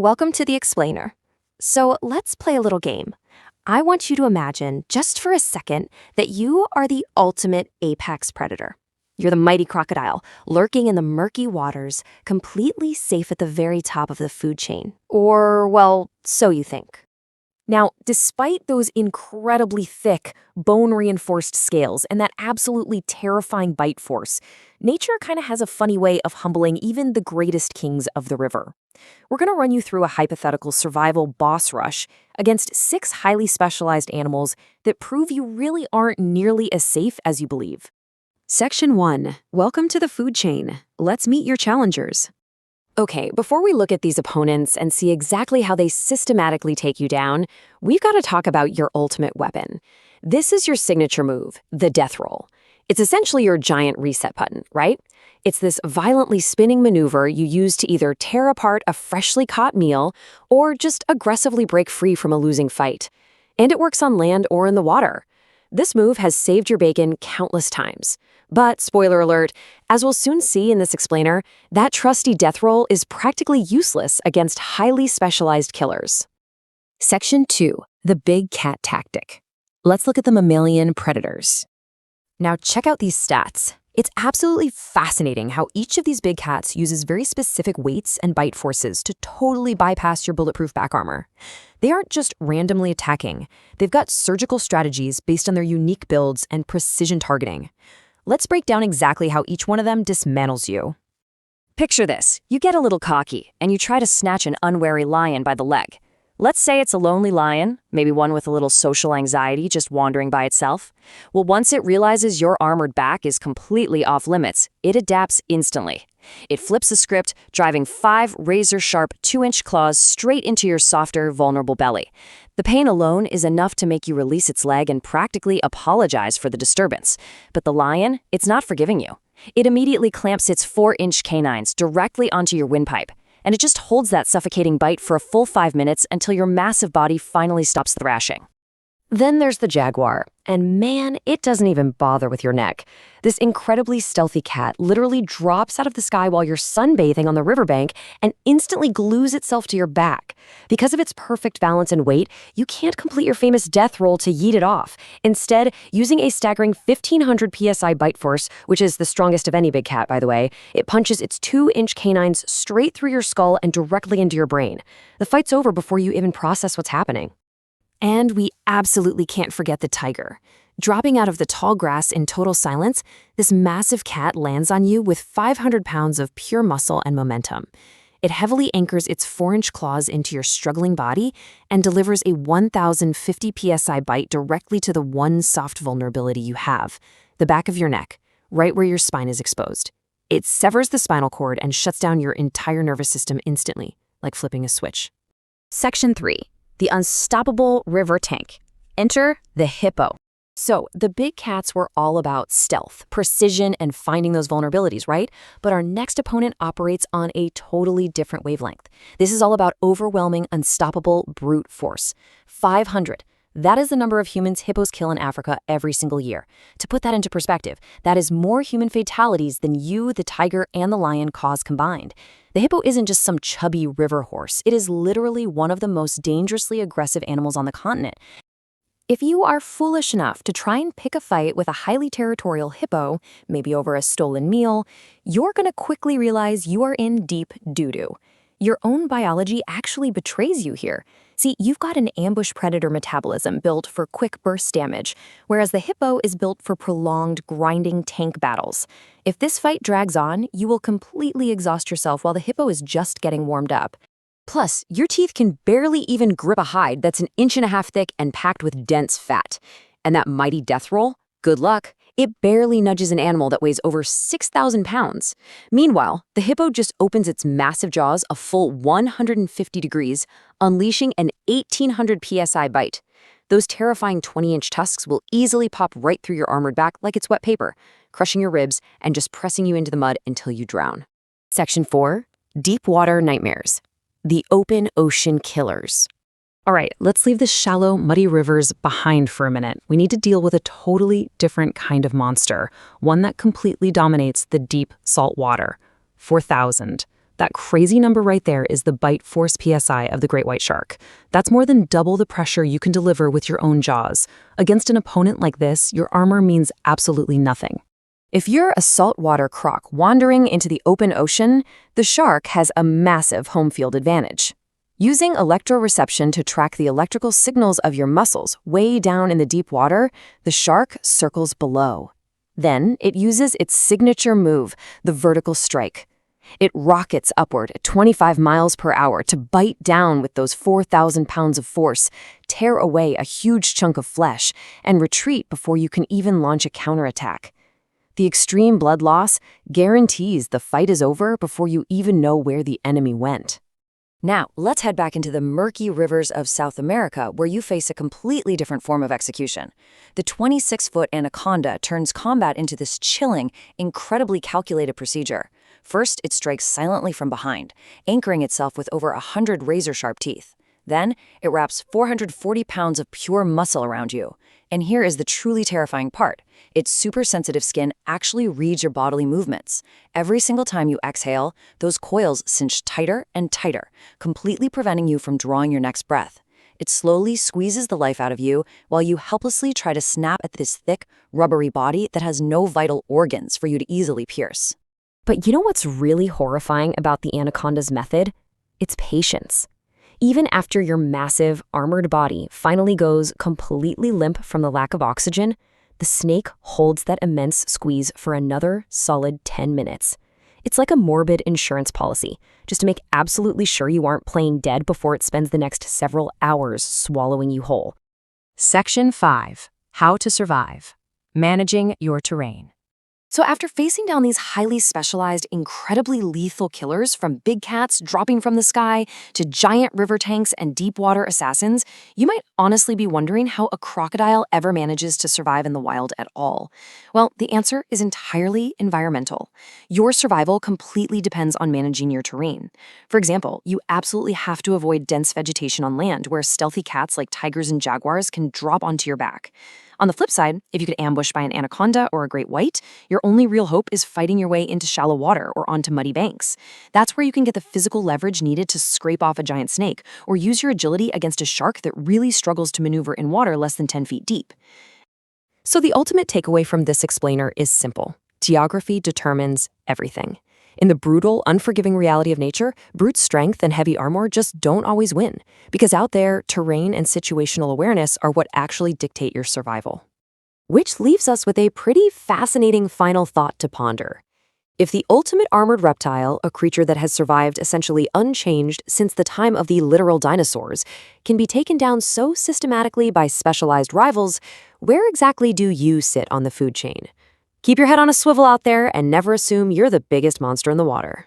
Welcome to the Explainer. So let's play a little game. I want you to imagine, just for a second, that you are the ultimate apex predator. You're the mighty crocodile, lurking in the murky waters, completely safe at the very top of the food chain. Or, well, so you think. Now, despite those incredibly thick, bone-reinforced scales and that absolutely terrifying bite force, nature kind of has a funny way of humbling even the greatest kings of the river. We're going to run you through a hypothetical survival boss rush against 6 highly specialized animals that prove you really aren't nearly as safe as you believe. Section 1. Welcome to the food chain. Let's meet your challengers. Okay, before we look at these opponents and see exactly how they systematically take you down, we've got to talk about your ultimate weapon. This is your signature move, the death roll. It's essentially your giant reset button, right? It's this violently spinning maneuver you use to either tear apart a freshly caught meal or just aggressively break free from a losing fight. And it works on land or in the water. This move has saved your bacon countless times. But, spoiler alert, as we'll soon see in this explainer, that trusty death roll is practically useless against highly specialized killers. Section 2. The big cat tactic. Let's look at the mammalian predators. Now check out these stats. It's absolutely fascinating how each of these big cats uses very specific weights and bite forces to totally bypass your bulletproof back armor. They aren't just randomly attacking. They've got surgical strategies based on their unique builds and precision targeting. Let's break down exactly how each one of them dismantles you. Picture this. You get a little cocky, and you try to snatch an unwary lion by the leg. Let's say it's a lonely lion, maybe one with a little social anxiety just wandering by itself. Well, once it realizes your armored back is completely off limits, it adapts instantly. It flips the script, driving 5 razor-sharp 2-inch claws straight into your softer, vulnerable belly. The pain alone is enough to make you release its leg and practically apologize for the disturbance. But the lion, it's not forgiving you. It immediately clamps its 4-inch canines directly onto your windpipe. And it just holds that suffocating bite for a full 5 minutes until your massive body finally stops thrashing. Then there's the jaguar, and man, it doesn't even bother with your neck. This incredibly stealthy cat literally drops out of the sky while you're sunbathing on the riverbank and instantly glues itself to your back. Because of its perfect balance and weight, you can't complete your famous death roll to yeet it off. Instead, using a staggering 1,500 psi bite force, which is the strongest of any big cat, by the way, it punches its 2-inch canines straight through your skull and directly into your brain. The fight's over before you even process what's happening. And we absolutely can't forget the tiger. Dropping out of the tall grass in total silence, this massive cat lands on you with 500 pounds of pure muscle and momentum. It heavily anchors its 4-inch claws into your struggling body and delivers a 1,050 psi bite directly to the one soft vulnerability you have, the back of your neck, right where your spine is exposed. It severs the spinal cord and shuts down your entire nervous system instantly, like flipping a switch. Section 3. The unstoppable river tank. Enter the hippo. So, the big cats were all about stealth, precision, and finding those vulnerabilities, right? But our next opponent operates on a totally different wavelength. This is all about overwhelming, unstoppable brute force. 500. That is the number of humans hippos kill in Africa every single year. To put that into perspective, that is more human fatalities than you, the tiger, and the lion cause combined. The hippo isn't just some chubby river horse. It is literally one of the most dangerously aggressive animals on the continent. If you are foolish enough to try and pick a fight with a highly territorial hippo, maybe over a stolen meal, you're going to quickly realize you are in deep doo-doo. Your own biology actually betrays you here. See, you've got an ambush predator metabolism built for quick burst damage, whereas the hippo is built for prolonged, grinding tank battles. If this fight drags on, you will completely exhaust yourself while the hippo is just getting warmed up. Plus, your teeth can barely even grip a hide that's 1.5 inches thick and packed with dense fat. And that mighty death roll? Good luck. It barely nudges an animal that weighs over 6,000 pounds. Meanwhile, the hippo just opens its massive jaws a full 150 degrees, unleashing an 1,800 psi bite. Those terrifying 20-inch tusks will easily pop right through your armored back like it's wet paper, crushing your ribs and just pressing you into the mud until you drown. Section 4. Deep water nightmares. The open ocean killers. All right, let's leave the shallow, muddy rivers behind for a minute. We need to deal with a totally different kind of monster, one that completely dominates the deep, salt water. 4,000. That crazy number right there is the bite force PSI of the great white shark. That's more than double the pressure you can deliver with your own jaws. Against an opponent like this, your armor means absolutely nothing. If you're a saltwater croc wandering into the open ocean, the shark has a massive home field advantage. Using electroreception to track the electrical signals of your muscles way down in the deep water, the shark circles below. Then it uses its signature move, the vertical strike. It rockets upward at 25 miles per hour to bite down with those 4,000 pounds of force, tear away a huge chunk of flesh, and retreat before you can even launch a counterattack. The extreme blood loss guarantees the fight is over before you even know where the enemy went. Now, let's head back into the murky rivers of South America, where you face a completely different form of execution. The 26-foot anaconda turns combat into this chilling, incredibly calculated procedure. First, it strikes silently from behind, anchoring itself with over 100 razor-sharp teeth. Then, it wraps 440 pounds of pure muscle around you. And here is the truly terrifying part. Its super-sensitive skin actually reads your bodily movements. Every single time you exhale, those coils cinch tighter and tighter, completely preventing you from drawing your next breath. It slowly squeezes the life out of you while you helplessly try to snap at this thick, rubbery body that has no vital organs for you to easily pierce. But you know what's really horrifying about the anaconda's method? It's patience. Even after your massive, armored body finally goes completely limp from the lack of oxygen, the snake holds that immense squeeze for another solid 10 minutes. It's like a morbid insurance policy, just to make absolutely sure you aren't playing dead before it spends the next several hours swallowing you whole. Section 5. How to survive. Managing your terrain. So after facing down these highly specialized, incredibly lethal killers, from big cats dropping from the sky to giant river tanks and deep water assassins, you might honestly be wondering how a crocodile ever manages to survive in the wild at all. Well, the answer is entirely environmental. Your survival completely depends on managing your terrain. For example, you absolutely have to avoid dense vegetation on land where stealthy cats like tigers and jaguars can drop onto your back. On the flip side, if you get ambushed by an anaconda or a great white, your only real hope is fighting your way into shallow water or onto muddy banks. That's where you can get the physical leverage needed to scrape off a giant snake, or use your agility against a shark that really struggles to maneuver in water less than 10 feet deep. So the ultimate takeaway from this explainer is simple. Geography determines everything. In the brutal, unforgiving reality of nature, brute strength and heavy armor just don't always win, because out there, terrain and situational awareness are what actually dictate your survival. Which leaves us with a pretty fascinating final thought to ponder. If the ultimate armored reptile, a creature that has survived essentially unchanged since the time of the literal dinosaurs, can be taken down so systematically by specialized rivals, where exactly do you sit on the food chain? Keep your head on a swivel out there and never assume you're the biggest monster in the water.